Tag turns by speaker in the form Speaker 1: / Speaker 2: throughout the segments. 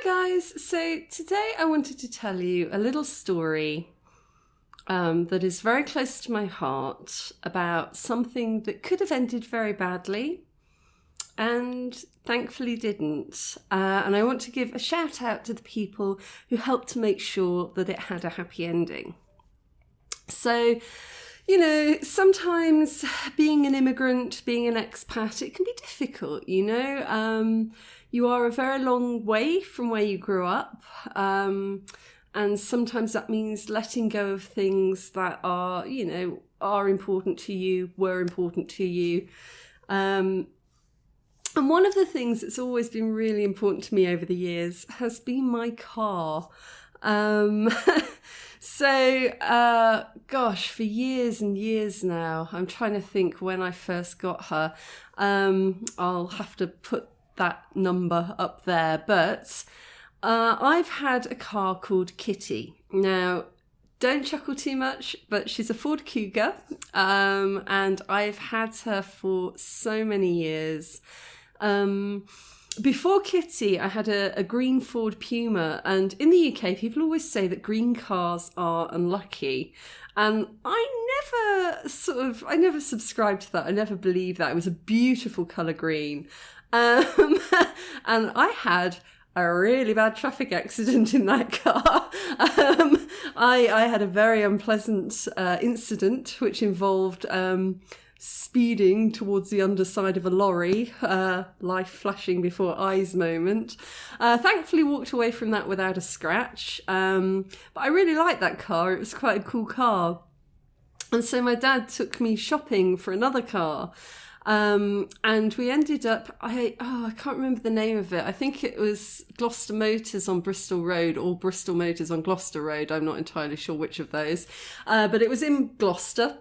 Speaker 1: guys, so today I wanted to tell you a little story that is very close to my heart about something that could have ended very badly and thankfully didn't. And I want to give a shout out to the people who helped to make sure that it had a happy ending. So, you know, sometimes being an immigrant, being an expat, it can be difficult, you know. You are a very long way from where you grew up. And sometimes that means letting go of things that are, you know, are important to you, were important to you. And one of the things that's always been really important to me over the years has been my car. Gosh, for years and years now, I'm trying to think when I first got her. I'll have to put that number up there, but I've had a car called Kitty. Now, don't chuckle too much, but she's a Ford Cougar, and I've had her for so many years. Before Kitty, I had a green Ford Puma, and in the UK, people always say that green cars are unlucky. And I never subscribed to that. I never believed that. It was a beautiful colour green. And I had a really bad traffic accident in that car. I had a very unpleasant incident which involved speeding towards the underside of a lorry, life flashing before eyes moment. Thankfully walked away from that without a scratch. But I really liked that car. It was quite a cool car. And so my dad took me shopping for another car. And we ended up, I can't remember the name of it. I think it was Gloucester Motors on Bristol Road or Bristol Motors on Gloucester Road. I'm not entirely sure which of those. But it was in Gloucester.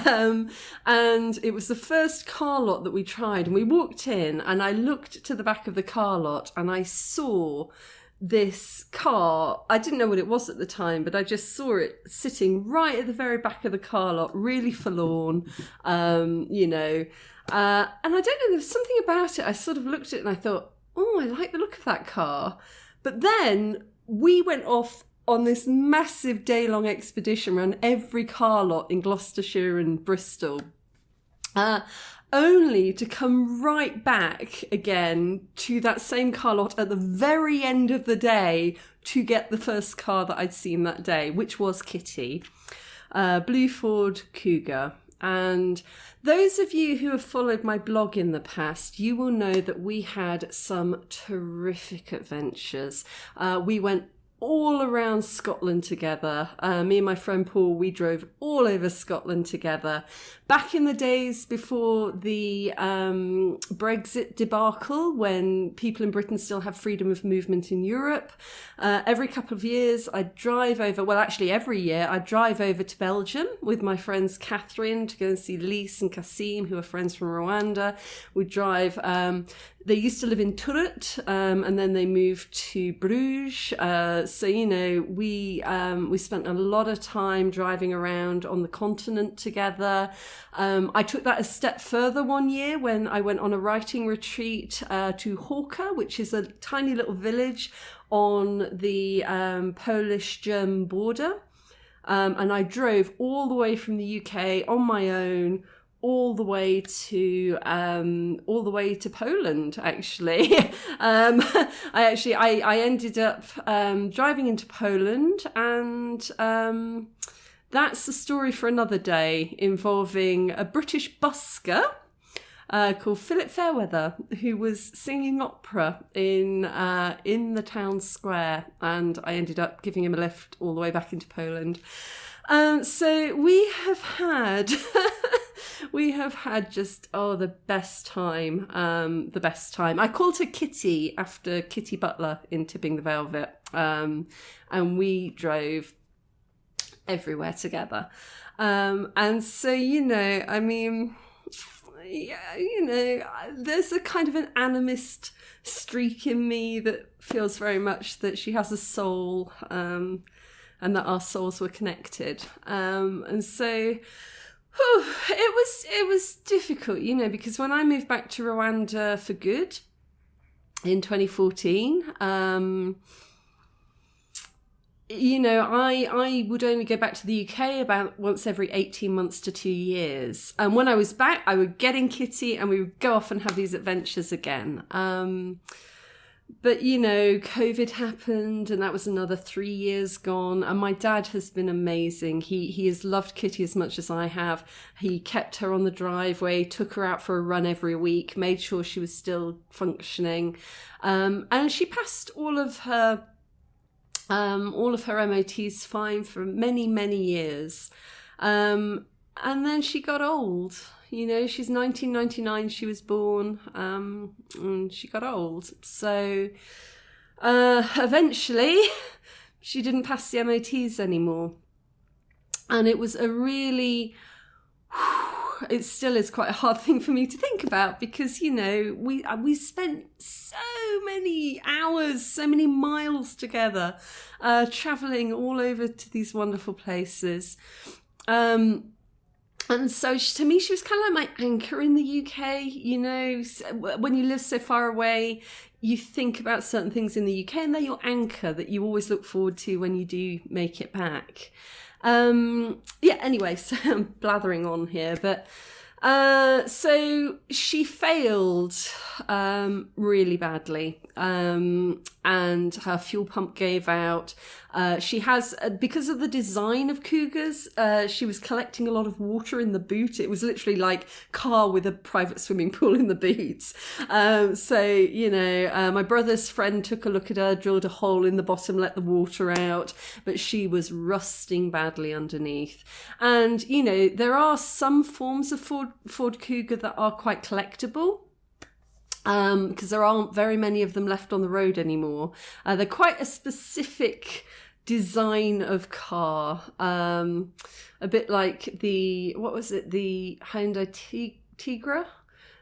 Speaker 1: And it was the first car lot that we tried. And we walked in and I looked to the back of the car lot and I saw this car. I didn't know what it was at the time, but I just saw it sitting right at the very back of the car lot, really forlorn, you know. And I don't know, there was something about it. I sort of looked at it and I thought, oh, I like the look of that car. But then we went off on this massive day-long expedition around every car lot in Gloucestershire and Bristol, only to come right back again to that same car lot at the very end of the day to get the first car that I'd seen that day, which was Kitty, blue Ford Cougar. And those of you who have followed my blog in the past, you will know that we had some terrific adventures. We went all around Scotland together. Me and my friend Paul, we drove all over Scotland together. Back in the days before the Brexit debacle, when people in Britain still have freedom of movement in Europe, every couple of years I'd drive over, well actually every year I'd drive over to Belgium with my friends Catherine to go and see Lise and Kasim, who are friends from Rwanda. We'd drive, they used to live in Turret, and then they moved to Bruges. So, you know, we spent a lot of time driving around on the continent together. I took that a step further one year when I went on a writing retreat to Horka, which is a tiny little village on the Polish-German border. And I drove all the way from the UK on my own, all the way to Poland. Actually, I ended up driving into Poland, and that's a story for another day, involving a British busker called Philip Fairweather, who was singing opera in the town square, and I ended up giving him a lift all the way back into Poland. So we have had just the best time. I called her Kitty after Kitty Butler in Tipping the Velvet, and we drove everywhere together. And so, you know, I mean, yeah, you know, there's a kind of an animist streak in me that feels very much that she has a soul, and that our souls were connected. And so it was difficult, you know, because when I moved back to Rwanda for good, in 2014. I would only go back to the UK about once every 18 months to 2 years. And when I was back, I would get in Kitty and we would go off and have these adventures again. But, COVID happened and that was another 3 years gone. And my dad has been amazing. He has loved Kitty as much as I have. He kept her on the driveway, took her out for a run every week, made sure she was still functioning. And she passed all of her MOTs fine for many, many years. And then she got old. She's 1999, she was born, and she got old. So eventually she didn't pass the MOTs anymore. And it was it still is quite a hard thing for me to think about because, we spent so many hours, so many miles together, traveling all over to these wonderful places. And so to me, she was kind of like my anchor in the UK. When you live so far away, you think about certain things in the UK and they're your anchor that you always look forward to when you do make it back. Anyway, so I'm blathering on here, but so she failed really badly, and her fuel pump gave out. She has, because of the design of Cougars, she was collecting a lot of water in the boot. It was literally like car with a private swimming pool in the boot. My brother's friend took a look at her, drilled a hole in the bottom, let the water out, but she was rusting badly underneath. And, there are some forms of Ford Cougar that are quite collectible. Because there aren't very many of them left on the road anymore. They're quite a specific design of car. A bit like the Hyundai Tigra?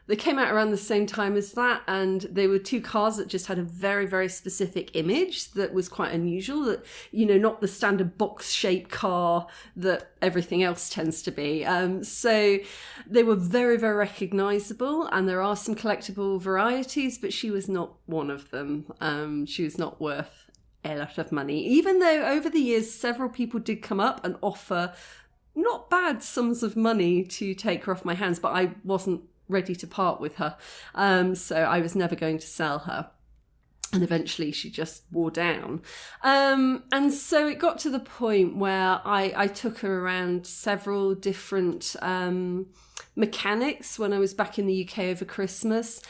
Speaker 1: They came out around the same time as that, and they were two cars that just had a very, very specific image that was quite unusual, that, not the standard box-shaped car that everything else tends to be. So they were very, very recognisable, and there are some collectible varieties, but she was not one of them. She was not worth a lot of money, even though over the years, several people did come up and offer not bad sums of money to take her off my hands, but I wasn't ready to part with her. So I was never going to sell her. And eventually she just wore down. And so it got to the point where I took her around several different mechanics when I was back in the UK over Christmas.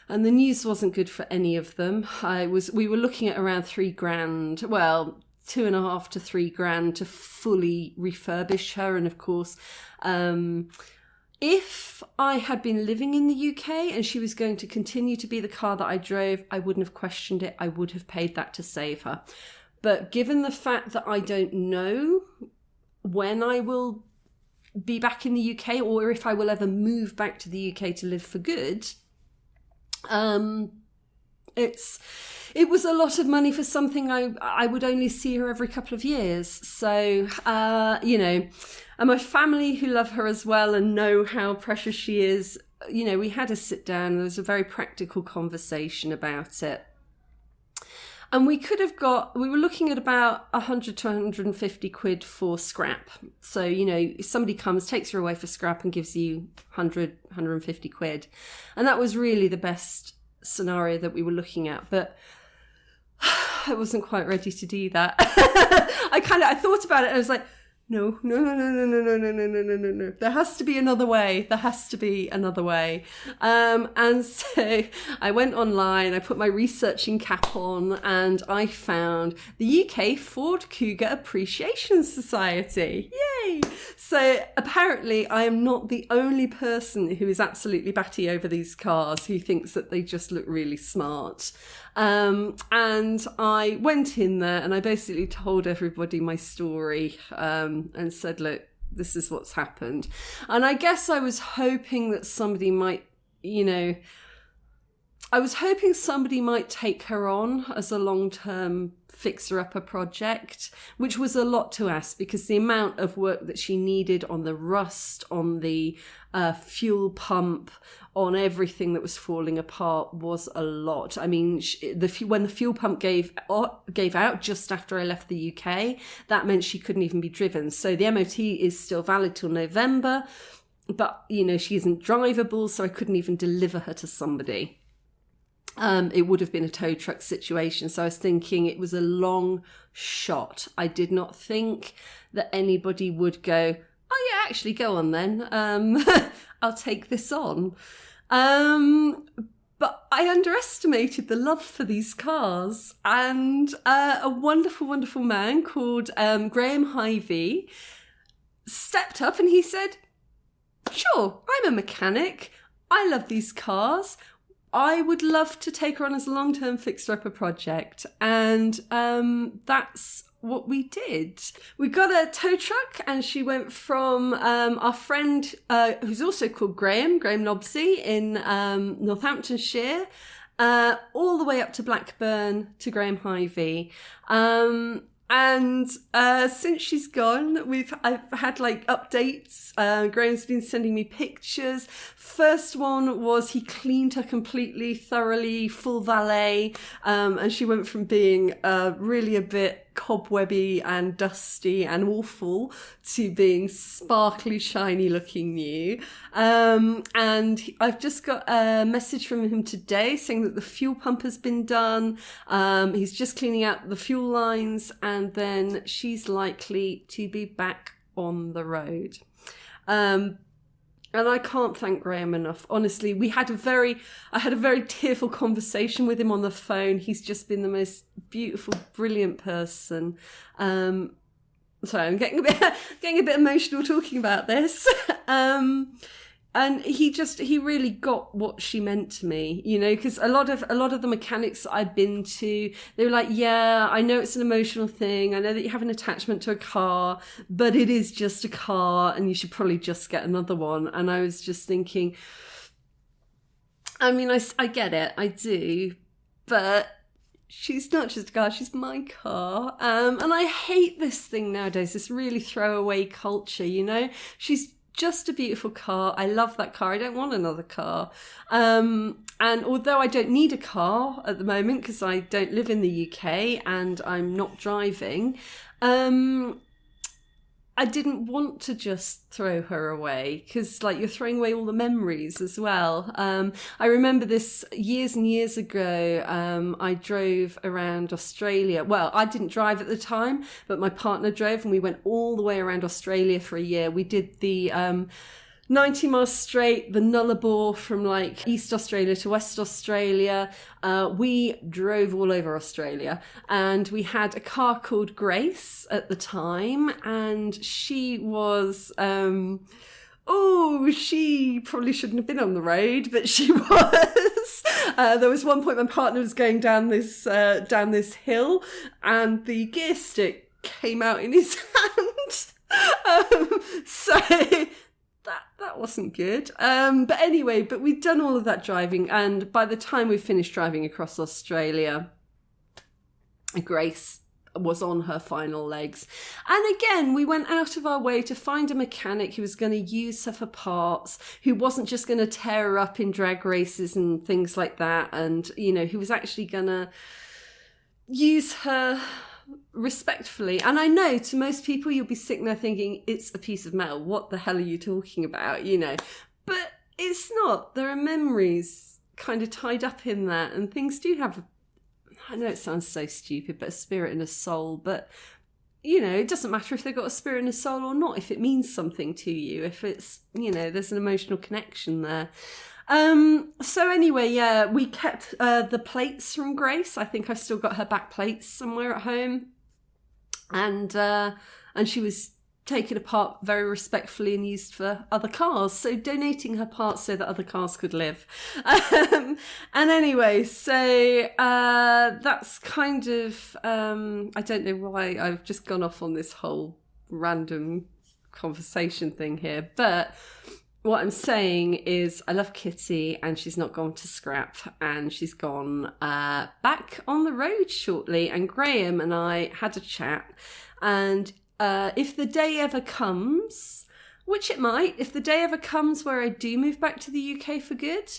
Speaker 1: And the news wasn't good for any of them. We were looking at around $3,000, well, 2.5 to $3,000 to fully refurbish her. And of course, if I had been living in the UK and she was going to continue to be the car that I drove, I wouldn't have questioned it. I would have paid that to save her. But given the fact that I don't know when I will be back in the UK or if I will ever move back to the UK to live for good, it was a lot of money for something I would only see her every couple of years. So, and my family who love her as well and know how precious she is, we had a sit down. There was a very practical conversation about it. And we were looking at about 100 to 150 quid for scrap. So, if somebody comes, takes her away for scrap and gives you 100, 150 quid. And that was really the best scenario that we were looking at. But I wasn't quite ready to do that. I thought about it and I was like, no. There has to be another way. And so I went online, I put my researching cap on, and I found the UK Ford Cougar Appreciation Society. Yay! So apparently I am not the only person who is absolutely batty over these cars, who thinks that they just look really smart. And I went in there and I basically told everybody my story, and said, look, this is what's happened. And I guess I was hoping that somebody might, I was hoping somebody might take her on as a long-term fixer-upper project, which was a lot to ask because the amount of work that she needed on the rust, on the fuel pump, on everything that was falling apart was a lot. I mean, when the fuel pump gave out just after I left the UK, that meant she couldn't even be driven. So the MOT is still valid till November, but, you know, she isn't drivable, so I couldn't even deliver her to somebody. It would have been a tow truck situation. So I was thinking it was a long shot. I did not think that anybody would go, oh yeah, actually go on then. I'll take this on. But I underestimated the love for these cars, and a wonderful, wonderful man called Graham Hyvee stepped up and he said, sure, I'm a mechanic. I love these cars. I would love to take her on as a long-term fixer-upper project. And that's what we did. We got a tow truck and she went from our friend, who's also called Graham Nobsey in Northamptonshire, all the way up to Blackburn to Graham Hyvee. And since she's gone, I've had like updates. Graham's been sending me pictures. First one was he cleaned her completely, thoroughly, full valet, and she went from being really a bit cobwebby and dusty and awful to being sparkly, shiny looking new. And I've just got a message from him today saying that the fuel pump has been done. He's just cleaning out the fuel lines, and then she's likely to be back on the road. And I can't thank Graham enough. Honestly, I had a very tearful conversation with him on the phone. He's just been the most beautiful, brilliant person. Sorry, I'm getting a bit emotional talking about this. And he really got what she meant to me, you know, because a lot of the mechanics that I've been to, they were like, yeah, I know it's an emotional thing. I know that you have an attachment to a car, but it is just a car and you should probably just get another one. And I was just thinking, I mean, I get it, I do, but she's not just a car, she's my car. And I hate this thing nowadays, this really throwaway culture, you know, she's just a beautiful car. I love that car. I don't want another car. And although I don't need a car at the moment because I don't live in the UK and I'm not driving, I didn't want to just throw her away because, like, you're throwing away all the memories as well. I remember this years and years ago. I drove around Australia. Well, I didn't drive at the time, but my partner drove, and we went all the way around Australia for a year. We did the 90 miles straight, the Nullarbor from like East Australia to West Australia. We drove all over Australia, and we had a car called Grace at the time, and she was she probably shouldn't have been on the road, but she was. There was one point my partner was going down this hill, and the gear stick came out in his hand. So that wasn't good. But anyway, we'd done all of that driving, and by the time we finished driving across Australia, Grace was on her final legs. And again, we went out of our way to find a mechanic who was going to use her for parts, who wasn't just going to tear her up in drag races and things like that, and, you know, who was actually going to use her respectfully. And I know to most people you'll be sitting there thinking it's a piece of metal, what the hell are you talking about, you know, but it's not. There are memories kind of tied up in that, and things do have, I know it sounds so stupid, but a spirit and a soul. But, you know, it doesn't matter if they've got a spirit and a soul or not, if it means something to you, if it's, you know, there's an emotional connection there. So anyway, yeah, we kept the plates from Grace. I think I've still got her back plates somewhere at home. And she was taken apart very respectfully and used for other cars. So donating her parts so that other cars could live. And anyway, so that's kind of, I don't know why I've just gone off on this whole random conversation thing here, but what I'm saying is I love Kitty, and she's not gone to scrap, and she's gone back on the road shortly. And Graham and I had a chat, and if the day ever comes, which it might, if the day ever comes where I do move back to the UK for good,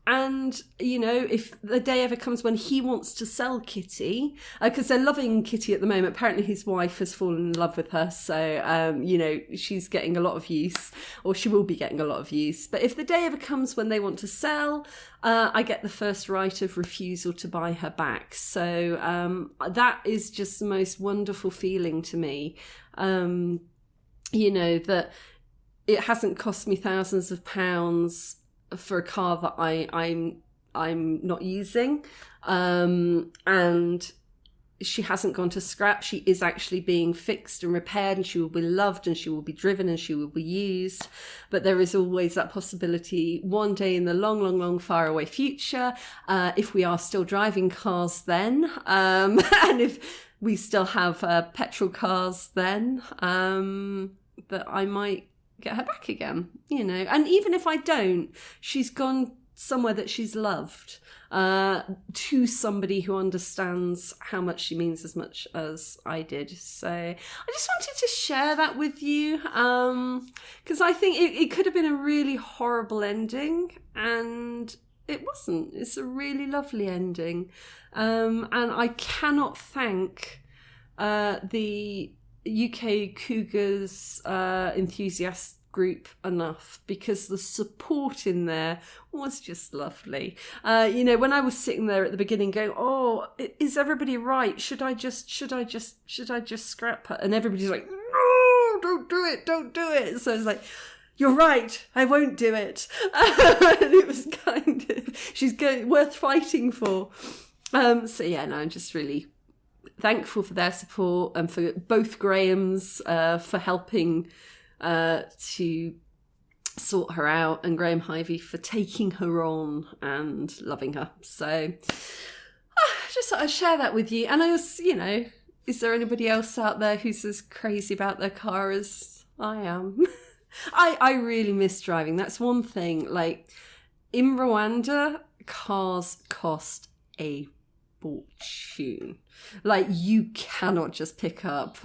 Speaker 1: and, you know, if the day ever comes when he wants to sell Kitty, because they're loving Kitty at the moment. Apparently his wife has fallen in love with her. So, you know, she's getting a lot of use, or she will be getting a lot of use. But if the day ever comes when they want to sell, I get the first right of refusal to buy her back. So that is just the most wonderful feeling to me. You know, that it hasn't cost me thousands of pounds for a car that I'm not using, and she hasn't gone to scrap. She is actually being fixed and repaired, and she will be loved, and she will be driven, and she will be used. But there is always that possibility one day in the long far away future, if we are still driving cars then, and if we still have petrol cars then, that I might get her back again, you know. And even if I don't, she's gone somewhere that she's loved, to somebody who understands how much she means as much as I did. So I just wanted to share that with you, because I think it could have been a really horrible ending, and it wasn't. It's a really lovely ending, and I cannot thank the UK Cougars enthusiast group enough, because the support in there was just lovely. You know, when I was sitting there at the beginning going, oh, is everybody right? Should I just scrap her? And everybody's like, no, don't do it. So I was like, you're right, I won't do it. And it was kind of, worth fighting for. So yeah, no, I'm just really thankful for their support, and for both Grahams for helping to sort her out, and Graham Hyvey for taking her on and loving her. So just thought I'd share that with you. And I was, you know, is there anybody else out there who's as crazy about their car as I am? I really miss driving. That's one thing. Like, in Rwanda, cars cost a fortune. Like, you cannot just pick up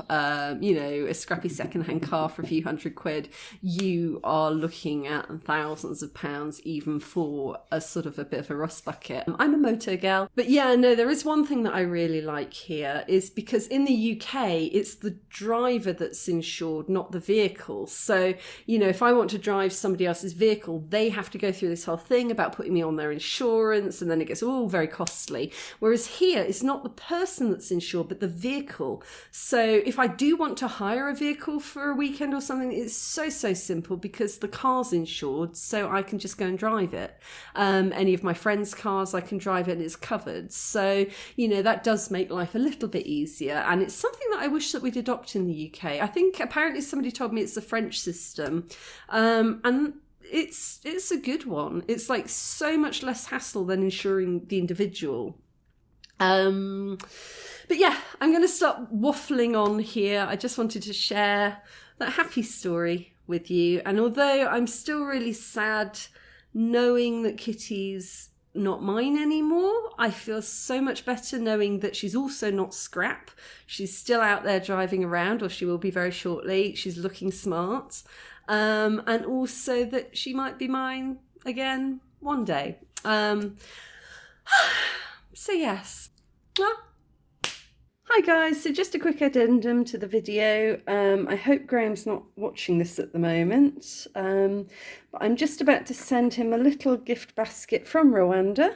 Speaker 1: you know, a scrappy secondhand car for a few £100. You are looking at thousands of pounds even for a sort of a bit of a rust bucket. I'm a motor girl, but yeah, no, there is one thing that I really like here, is because in the UK it's the driver that's insured, not the vehicle. So, you know, if I want to drive somebody else's vehicle, they have to go through this whole thing about putting me on their insurance, and then it gets all very costly. Whereas here, it's not the person that's insured, but the vehicle. So if I do want to hire a vehicle for a weekend or something, it's so simple, because the car's insured, so I can just go and drive it. Any of my friends' cars, I can drive it and it's covered. So, you know, that does make life a little bit easier, and it's something that I wish that we'd adopt in the UK. I think apparently somebody told me it's the French system, and it's a good one. It's like so much less hassle than insuring the individual. But yeah, I'm going to stop waffling on here. I just wanted to share that happy story with you. And although I'm still really sad knowing that Kitty's not mine anymore, I feel so much better knowing that she's also not scrap. She's still out there driving around, or she will be very shortly. She's looking smart. And also that she might be mine again one day. So yes. Hi guys, so just a quick addendum to the video. I hope Graham's not watching this at the moment, but I'm just about to send him a little gift basket from Rwanda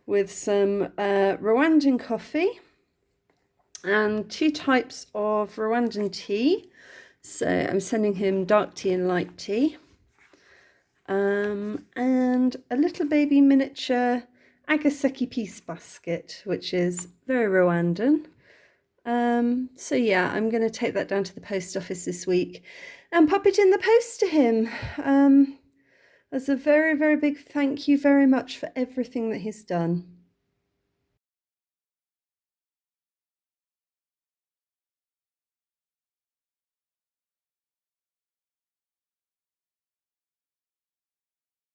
Speaker 1: with some Rwandan coffee and 2 types of Rwandan tea. So I'm sending him dark tea and light tea, and a little baby miniature Agaseki peace basket, which is very Rwandan. So yeah, I'm going to take that down to the post office this week and pop it in the post to him, as a very, very big thank you very much for everything that he's done.